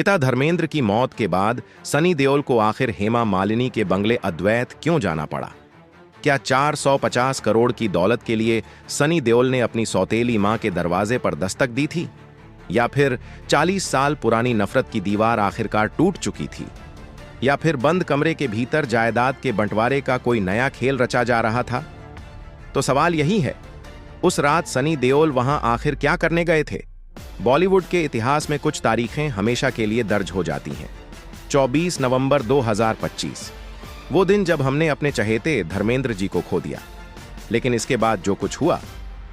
पिता धर्मेंद्र की मौत के बाद सनी देओल को आखिर हेमा मालिनी के बंगले अद्वैत क्यों जाना पड़ा? क्या 450 करोड़ की दौलत के लिए सनी देओल ने अपनी सौतेली मां के दरवाजे पर दस्तक दी थी? या फिर 40 साल पुरानी नफरत की दीवार आखिरकार टूट चुकी थी? या फिर बंद कमरे के भीतर जायदाद के बंटवारे का कोई नया खेल रचा जा रहा था? तो सवाल यही है, उस रात सनी देओल वहां आखिर क्या करने गए थे? बॉलीवुड के इतिहास में कुछ तारीखें हमेशा के लिए दर्ज हो जाती हैं। 24 नवंबर 2025, वो दिन जब हमने अपने चहेते धर्मेंद्र जी को खो दिया। लेकिन इसके बाद जो कुछ हुआ,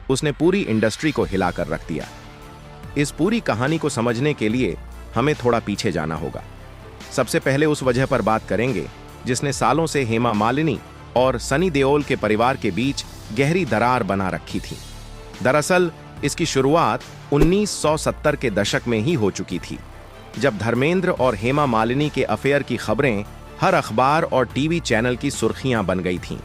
उसने पूरी इंडस्ट्री को हिलाकर रख दिया। इस पूरी कहानी को समझने के लिए हमें थोड़ा पीछे जाना होगा। सबसे पहले उस वजह पर बात करेंगे जिसने सालों से हेमा मालिनी और सनी देओल के परिवार के बीच गहरी दरार बना रखी थी। दरअसल इसकी शुरुआत 1970 के दशक में ही हो चुकी थी, जब धर्मेंद्र और हेमा मालिनी के अफेयर की खबरें हर अखबार और टीवी चैनल की सुर्खियां बन गई थीं।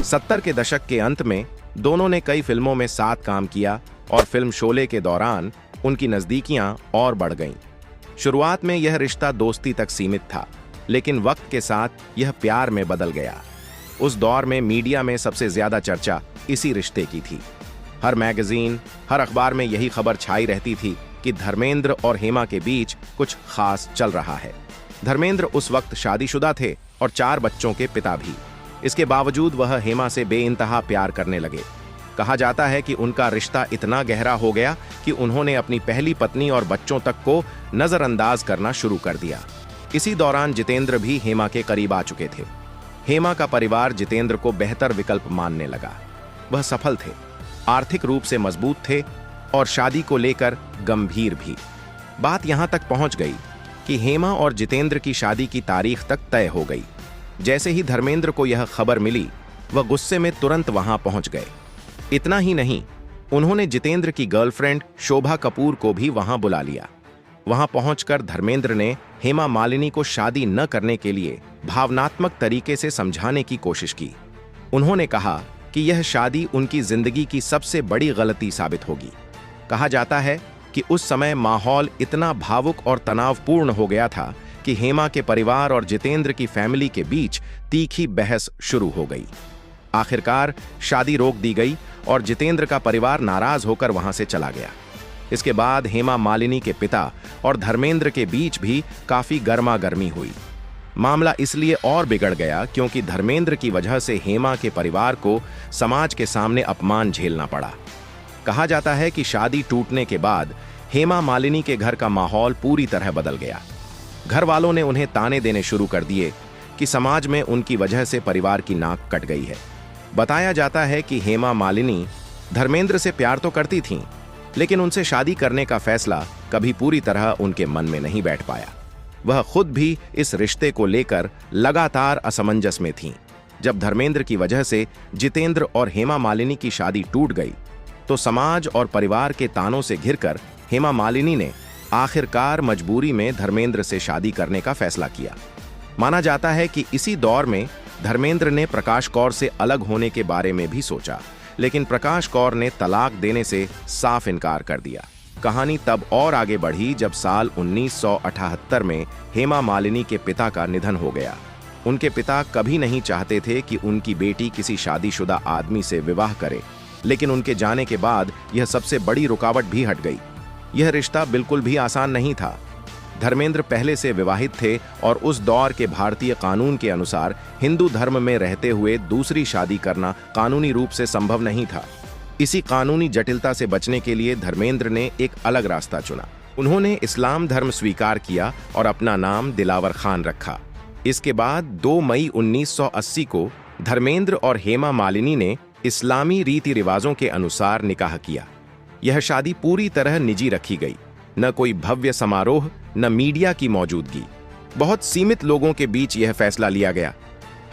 70 के दशक के अंत में दोनों ने कई फिल्मों में साथ काम किया और फिल्म शोले के दौरान उनकी नजदीकियां और बढ़ गईं। शुरुआत में यह रिश्ता दोस्ती तक सीमित था, लेकिन वक्त के साथ यह प्यार में बदल गया। उस दौर में मीडिया में सबसे ज्यादा चर्चा इसी रिश्ते की थी। हर मैगजीन, हर अखबार में यही खबर छाई रहती थी कि धर्मेंद्र और हेमा के बीच कुछ खास चल रहा है। धर्मेंद्र उस वक्त शादीशुदा थे और 4 बच्चों के पिता भी। इसके बावजूद वह हेमा से बेइंतहा प्यार करने लगे। कहा जाता है कि उनका रिश्ता इतना गहरा हो गया कि उन्होंने अपनी पहली पत्नी और बच्चों तक को नजरअंदाज करना शुरू कर दिया। इसी दौरान जितेंद्र भी हेमा के करीब आ चुके थे। हेमा का परिवार जितेंद्र को बेहतर विकल्प मानने लगा। वह सफल थे, आर्थिक रूप से मजबूत थे और शादी को लेकर गंभीर भी। बात यहां तक पहुंच गई कि हेमा और जितेंद्र की शादी की तारीख तक तय हो गई। जैसे ही धर्मेंद्र को यह खबर मिली, वह गुस्से में तुरंत वहां पहुंच गए। इतना ही नहीं, उन्होंने जितेंद्र की गर्लफ्रेंड शोभा कपूर को भी वहां बुला लिया। वहां पहुंचकर धर्मेंद्र ने हेमा मालिनी को शादी न करने के लिए भावनात्मक तरीके से समझाने की कोशिश की। उन्होंने कहा कि यह शादी उनकी जिंदगी की सबसे बड़ी गलती साबित होगी। कहा जाता है कि उस समय माहौल इतना भावुक और तनावपूर्ण हो गया था कि हेमा के परिवार और जितेंद्र की फैमिली के बीच तीखी बहस शुरू हो गई। आखिरकार शादी रोक दी गई और जितेंद्र का परिवार नाराज होकर वहां से चला गया। इसके बाद हेमा मालिनी के पिता और धर्मेंद्र के बीच भी काफी गर्मागर्मी हुई। मामला इसलिए और बिगड़ गया क्योंकि धर्मेंद्र की वजह से हेमा के परिवार को समाज के सामने अपमान झेलना पड़ा। कहा जाता है कि शादी टूटने के बाद हेमा मालिनी के घर का माहौल पूरी तरह बदल गया। घर वालों ने उन्हें ताने देने शुरू कर दिए कि समाज में उनकी वजह से परिवार की नाक कट गई है। बताया जाता है कि हेमा मालिनी धर्मेंद्र से प्यार तो करती थीं, लेकिन उनसे शादी करने का फैसला कभी पूरी तरह उनके मन में नहीं बैठ पाया। वह खुद भी इस रिश्ते को लेकर लगातार असमंजस में थीं। जब धर्मेंद्र की वजह से जितेंद्र और हेमा मालिनी की शादी टूट गई, तो समाज और परिवार के तानों से घिरकर हेमा मालिनी ने आखिरकार मजबूरी में धर्मेंद्र से शादी करने का फैसला किया। माना जाता है कि इसी दौर में धर्मेंद्र ने प्रकाश कौर से अलग होने के बारे में भी सोचा, लेकिन प्रकाश कौर ने तलाक देने से साफ इनकार कर दिया। कहानी तब और आगे बढ़ी जब साल 1978 में हेमा मालिनी के पिता का निधन हो गया। उनके पिता कभी नहीं चाहते थे कि उनकी बेटी किसी शादीशुदा आदमी से विवाह करे, लेकिन उनके जाने के बाद यह सबसे बड़ी रुकावट भी हट गई। यह रिश्ता बिल्कुल भी आसान नहीं था। धर्मेंद्र पहले से विवाहित थे और उस दौर के भारतीय कानून के अनुसार हिंदू धर्म में रहते हुए दूसरी शादी करना कानूनी रूप से संभव नहीं था। इसी कानूनी जटिलता से बचने के लिए धर्मेंद्र ने एक अलग रास्ता चुना। उन्होंने इस्लाम धर्म स्वीकार किया और अपना नाम दिलावर खान रखा। इसके बाद 2 मई 1980 को धर्मेंद्र और हेमा मालिनी ने इस्लामी रीति रिवाजों के अनुसार निकाह किया। यह शादी पूरी तरह निजी रखी गई। न कोई भव्य समारोह, न मीडिया की मौजूदगी। बहुत सीमित लोगों के बीच यह फैसला लिया गया।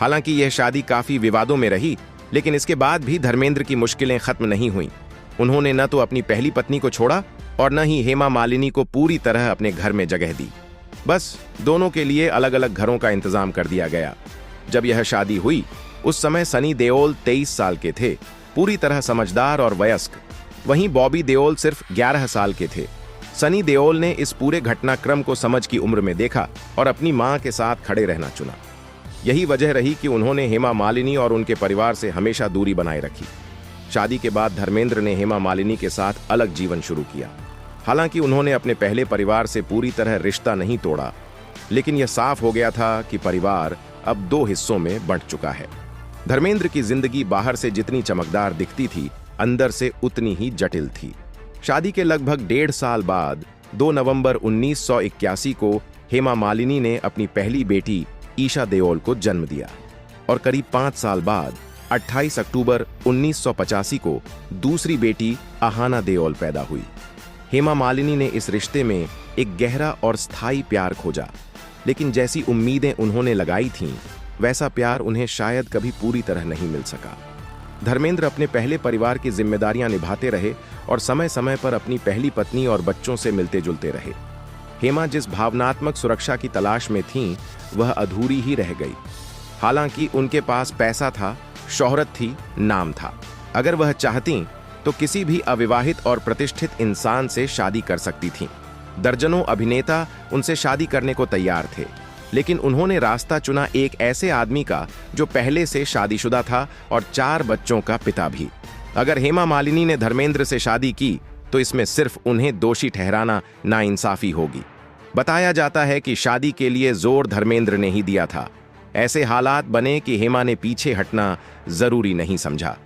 हालांकि यह शादी काफी विवादों में रही, लेकिन इसके बाद भी धर्मेंद्र की मुश्किलें खत्म नहीं हुईं। उन्होंने न तो अपनी पहली पत्नी को छोड़ा और न ही हेमा मालिनी को पूरी तरह अपने घर में जगह दी। बस दोनों के लिए अलग अलग घरों का इंतजाम कर दिया गया। जब यह शादी हुई, उस समय सनी देओल 23 साल के थे, पूरी तरह समझदार और वयस्क। वहीं बॉबी देओल सिर्फ 11 साल के थे। सनी देओल ने इस पूरे घटनाक्रम को समझ की उम्र में देखा और अपनी मां के साथ खड़े रहना चुना। यही वजह रही कि उन्होंने हेमा मालिनी और उनके परिवार से हमेशा दूरी बनाए रखी। शादी के बाद धर्मेंद्र ने हेमा मालिनी के साथ अलग जीवन शुरू किया। हालांकि उन्होंने अपने पहले परिवार से पूरी तरह रिश्ता नहीं तोड़ा, लेकिन यह साफ हो गया था कि परिवार अब दो हिस्सों में बंट चुका है। धर्मेंद्र की जिंदगी बाहर से जितनी चमकदार दिखती थी, अंदर से उतनी ही जटिल थी। शादी के लगभग 1.5 साल बाद 2 नवंबर 1981 को हेमा मालिनी ने अपनी पहली बेटी ईशा देओल को जन्म दिया और करीब 5 साल बाद 28 अक्टूबर 1985 को दूसरी बेटी आहाना देओल पैदा हुई। हेमा मालिनी ने इस रिश्ते में एक गहरा और स्थायी प्यार खोजा, लेकिन जैसी उम्मीदें उन्होंने लगाई थीं, वैसा प्यार उन्हें शायद कभी पूरी तरह नहीं मिल सका। धर्मेंद्र अपने पहले परिवार की जिम्मेदारियां निभाते रहे और समय समय पर अपनी पहली पत्नी और बच्चों से मिलते जुलते रहे। हेमा जिस भावनात्मक सुरक्षा की तलाश में थीं, वह अधूरी ही रह गई। हालांकि उनके पास पैसा था, शोहरत थी, नाम था। अगर वह चाहती तो किसी भी अविवाहित और प्रतिष्ठित इंसान से शादी कर सकती थीं। दर्जनों अभिनेता उनसे शादी करने को तैयार थे, लेकिन उन्होंने रास्ता चुना एक ऐसे आदमी का जो पहले से शादीशुदा था और 4 बच्चों का पिता भी। अगर हेमा मालिनी ने धर्मेंद्र से शादी की तो इसमें सिर्फ उन्हें दोषी ठहराना नाइंसाफी होगी। बताया जाता है कि शादी के लिए जोर धर्मेंद्र ने ही दिया था। ऐसे हालात बने कि हेमा ने पीछे हटना जरूरी नहीं समझा।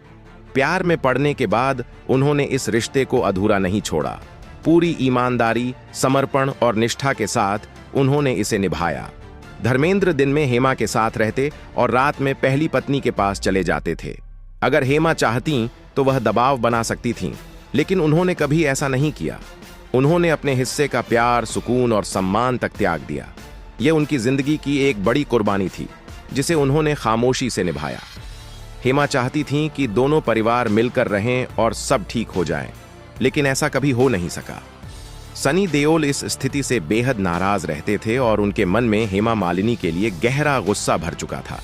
प्यार में पड़ने के बाद उन्होंने इस रिश्ते को अधूरा नहीं छोड़ा। पूरी ईमानदारी, समर्पण और निष्ठा के साथ उन्होंने इसे निभाया। धर्मेंद्र दिन में हेमा के साथ रहते और रात में पहली पत्नी के पास चले जाते थे। अगर हेमा चाहती तो वह दबाव बना सकती थीं, लेकिन उन्होंने कभी ऐसा नहीं किया। उन्होंने अपने हिस्से का प्यार, सुकून और सम्मान तक त्याग दिया। यह उनकी जिंदगी की एक बड़ी कुर्बानी थी, जिसे उन्होंने खामोशी से निभाया। हेमा चाहती थीं कि दोनों परिवार मिलकर रहें और सब ठीक हो जाए, लेकिन ऐसा कभी हो नहीं सका। सनी देओल इस स्थिति से बेहद नाराज रहते थे और उनके मन में हेमा मालिनी के लिए गहरा गुस्सा भर चुका था।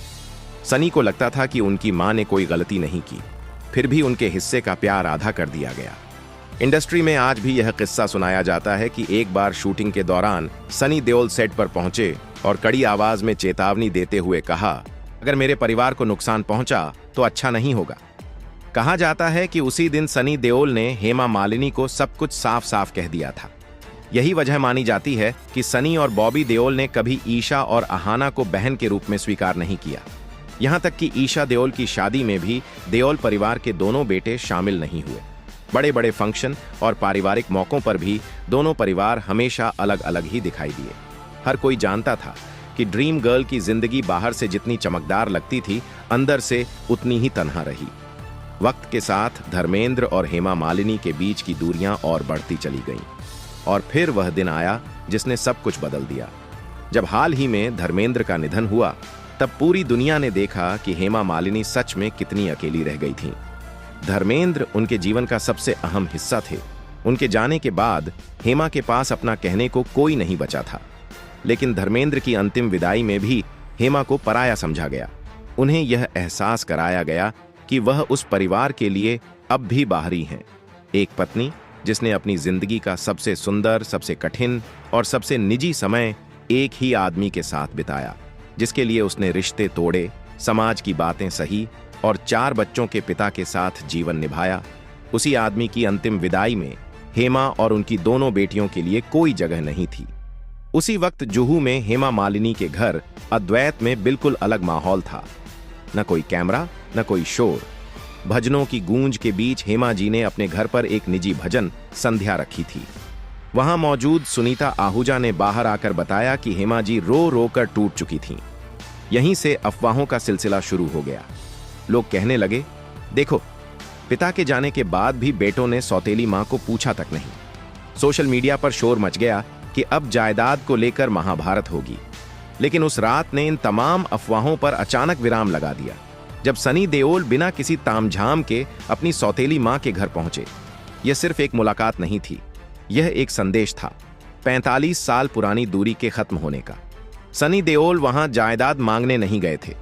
सनी को लगता था कि उनकी मां ने कोई गलती नहीं की, फिर भी उनके हिस्से का प्यार आधा कर दिया गया। इंडस्ट्री में आज भी यह किस्सा सुनाया जाता है कि एक बार शूटिंग के दौरान सनी देओल सेट पर पहुंचे और कड़ी आवाज में चेतावनी देते हुए कहा, अगर मेरे परिवार को नुकसान पहुंचा तो अच्छा नहीं होगा। कहा जाता है कि उसी दिन सनी देओल ने हेमा मालिनी को सब कुछ साफ साफ कह दिया था। यही वजह मानी जाती है कि सनी और बॉबी देओल ने कभी ईशा और आहाना को बहन के रूप में स्वीकार नहीं किया। यहां तक कि ईशा देओल की शादी में भी देओल परिवार के दोनों बेटे शामिल नहीं हुए। बड़े बड़े फंक्शन और पारिवारिक मौकों पर भी दोनों परिवार हमेशा अलग अलग ही दिखाई दिए। हर कोई जानता था कि ड्रीम गर्ल की जिंदगी बाहर से जितनी चमकदार लगती थी, अंदर से उतनी ही तन्हा रही। वक्त के साथ धर्मेंद्र और हेमा मालिनी के बीच की दूरियां और बढ़ती चली गईं। और फिर वह दिन आया जिसने सब कुछ बदल दिया। जब हाल ही में धर्मेंद्र का निधन हुआ, तब पूरी दुनिया ने देखा कि हेमा मालिनी सच में कितनी अकेली रह गई थीं। धर्मेंद्र उनके जीवन का सबसे अहम हिस्सा थे। उनके जाने के बाद हेमा के पास अपना कहने को कोई नहीं बचा था। लेकिन धर्मेंद्र की अंतिम विदाई में भी हेमा को पराया समझा गया। उन्हें यह एहसास कराया गया कि वह उस परिवार के लिए अब भी बाहरी हैं। एक पत्नी जिसने अपनी जिंदगी का सबसे सुंदर, सबसे कठिन और सबसे निजी समय एक ही आदमी के साथ बिताया, जिसके लिए उसने रिश्ते तोड़े, समाज की बातें सही और 4 बच्चों के पिता के साथ जीवन निभाया। उसी आदमी की अंतिम विदाई में हेमा और उनकी दोनों बेटियों के लिए कोई जगह नहीं थी। उसी वक्त जुहू में हेमा मालिनी के घर अद्वैत में बिल्कुल अलग माहौल था। न कोई कैमरा, न कोई शोर। भजनों की गूंज के बीच हेमा जी ने अपने घर पर एक निजी भजन संध्या रखी थी। वहां मौजूद सुनीता आहूजा ने बाहर आकर बताया कि हेमा जी रो रो कर टूट चुकी थीं। यहीं से अफवाहों का सिलसिला शुरू हो गया। लोग कहने लगे, देखो, पिता के जाने के बाद भी बेटों ने सौतेली मां को पूछा तक नहीं। सोशल मीडिया पर शोर मच गया कि अब जायदाद को लेकर महाभारत होगी। लेकिन उस रात ने इन तमाम अफवाहों पर अचानक विराम लगा दिया, जब सनी देओल बिना किसी तामझाम के अपनी सौतेली मां के घर पहुंचे। यह सिर्फ एक मुलाकात नहीं थी, यह एक संदेश था, 45 साल पुरानी दूरी के खत्म होने का। सनी देओल वहां जायदाद मांगने नहीं गए थे,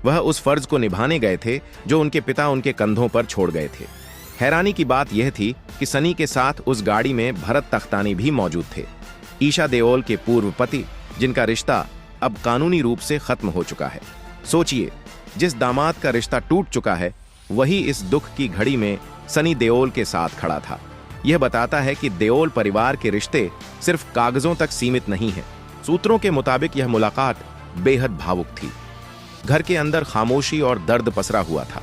वह उस फर्ज को निभाने गए थे जो उनके पिता उनके कंधों पर छोड़ गए थे। हैरानी की बात यह थी कि सनी के साथ उस गाड़ी में भरत तख्तानी भी मौजूद थे, ईशा देओल के पूर्व पति, जिनका रिश्ता अब कानूनी रूप से खत्म हो चुका है। सोचिए, जिस दामाद का रिश्ता टूट चुका है वही इस दुख की घड़ी में सनी देओल के साथ खड़ा था। यह बताता है कि देओल परिवार के रिश्ते सिर्फ कागजों तक सीमित नहीं है। सूत्रों के मुताबिक यह मुलाकात बेहद भावुक थी। घर के अंदर खामोशी और दर्द पसरा हुआ था।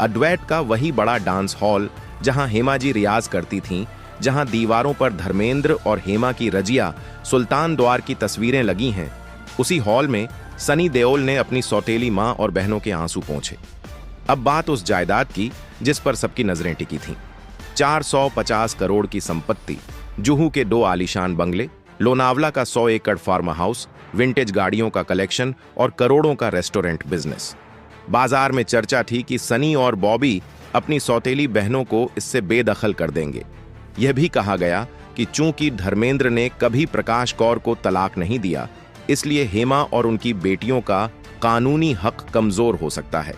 अद्वैत का वही बड़ा डांस हॉल जहां हेमा जी रियाज करती थीं, जहां दीवारों पर धर्मेंद्र और हेमा की रजिया सुल्तान द्वार की तस्वीरें लगी हैं, उसी हॉल में सनी देओल ने अपनी सौतेली मां और बहनों के आंसू पोंछे। अब बात उस जायदाद की जिस पर सबकी नजरें टिकी थीं। 450 करोड़ की संपत्ति, जुहू के 2 आलीशान बंगले, लोनावला का 100 एकड़ फार्म हाउस, विंटेज गाड़ियों का कलेक्शन और करोड़ों का रेस्टोरेंट बिजनेस। बाजार में चर्चा थी कि सनी और बॉबी अपनी सौतेली बहनों को इससे बेदखल कर देंगे। यह भी कहा गया कि चूंकि धर्मेंद्र ने कभी प्रकाश कौर को तलाक नहीं दिया, इसलिए हेमा और उनकी बेटियों का कानूनी हक कमजोर हो सकता है।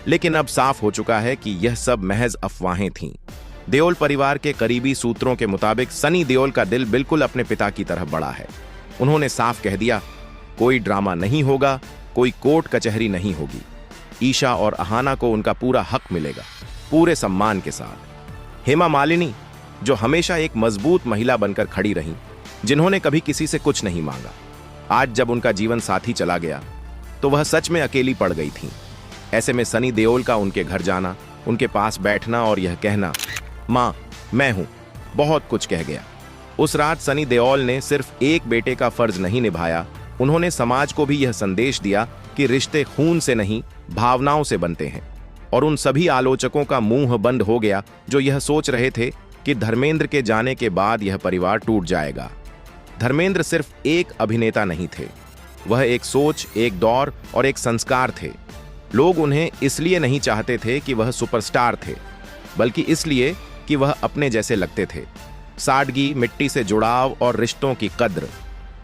लेकिन अब साफ हो चुका है कि यह सब महज अफवाहें थीं। देओल परिवार के करीबी सूत्रों के मुताबिक सनी देओल का दिल बिल्कुल अपने पिता की तरफ बड़ा है। उन्होंने साफ कह दिया, कोई ड्रामा नहीं होगा, कोई कोर्ट कचहरी नहीं होगी। ईशा और अहाना को उनका पूरा हक मिलेगा, पूरे सम्मान के साथ। हेमा मालिनी, जो हमेशा एक मजबूत महिला बनकर खड़ी रहीं, जिन्होंने कभी किसी से कुछ नहीं मांगा, आज जब उनका जीवन साथी चला गया तो वह सच में अकेली पड़ गई थीं। ऐसे में सनी देओल का उनके घर जाना, उनके पास बैठना और यह कहना, माँ मैं हूं, बहुत कुछ कह गया। उस रात सनी देओल ने सिर्फ एक बेटे का फर्ज नहीं निभाया, उन्होंने समाज को भी यह संदेश दिया कि रिश्ते खून से नहीं, भावनाओं से बनते हैं। और उन सभी आलोचकों का मुंह बंद हो गया जो यह सोच रहे थे कि धर्मेंद्र के जाने के बाद यह परिवार टूट जाएगा। धर्मेंद्र सिर्फ एक अभिनेता नहीं थे, वह एक सोच, एक दौर और एक संस्कार थे। लोग उन्हें इसलिए नहीं चाहते थे कि वह सुपरस्टार थे, बल्कि इसलिए कि वह अपने जैसे लगते थे। सादगी, मिट्टी से जुड़ाव और रिश्तों की कद्र,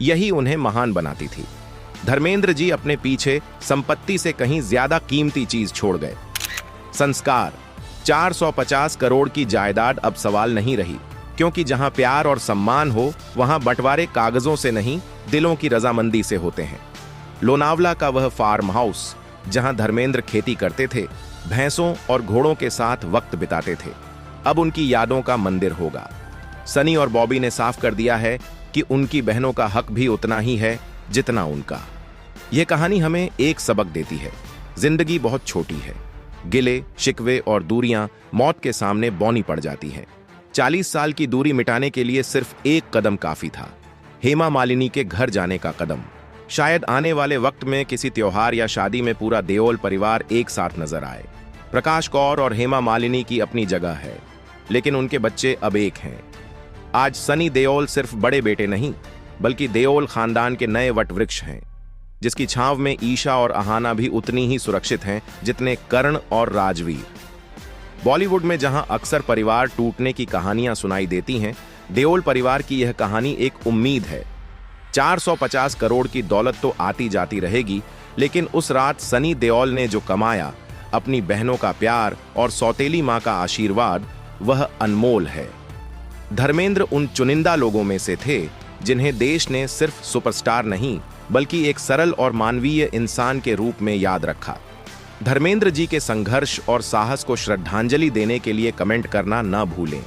यही उन्हें महान बनाती थी। धर्मेंद्र जी अपने पीछे संपत्ति से कहीं ज्यादा कीमती चीज छोड़ गए, संस्कार। 450 करोड़ की जायदाद अब सवाल नहीं रही, क्योंकि जहां प्यार और सम्मान हो वहां बंटवारे कागजों से नहीं, दिलों की रजामंदी से होते हैं। लोनावला का वह फार्म हाउस जहां धर्मेंद्र खेती करते थे, भैंसों और घोड़ों के साथ वक्त बिताते थे, अब उनकी यादों का मंदिर होगा। सनी और बॉबी ने साफ कर दिया है कि उनकी बहनों का हक भी उतना ही है जितना उनका। यह कहानी हमें एक सबक देती है, जिंदगी बहुत छोटी है। गिले, शिकवे और दूरियां मौत के सामने बौनी पड़ जाती हैं। 40 साल की दूरी मिटाने के लिए सिर्फ एक कदम काफी था, हेमा मालिनी के घर जाने का कदम। शायद आने वाले वक्त में किसी त्योहार या शादी में पूरा देओल परिवार एक साथ नजर आए। प्रकाश कौर और हेमा मालिनी की अपनी जगह है, लेकिन उनके बच्चे अब एक हैं। आज सनी देओल सिर्फ बड़े बेटे नहीं, बल्कि देओल खानदान के नए वट वृक्ष हैं, जिसकी छांव में ईशा और अहाना भी उतनी ही सुरक्षित हैं जितने कर्ण और राजवीर। बॉलीवुड में जहां अक्सर परिवार टूटने की कहानियां सुनाई देती हैं, देओल परिवार की यह कहानी एक उम्मीद है। 450 करोड़ की दौलत तो आती जाती रहेगी, लेकिन उस रात सनी देओल ने जो कमाया, अपनी बहनों का प्यार और सौतेली मां का आशीर्वाद, वह अनमोल है। धर्मेंद्र उन चुनिंदा लोगों में से थे जिन्हें देश ने सिर्फ सुपरस्टार नहीं, बल्कि एक सरल और मानवीय इंसान के रूप में याद रखा। धर्मेंद्र जी के संघर्ष और साहस को श्रद्धांजलि देने के लिए कमेंट करना न भूलें।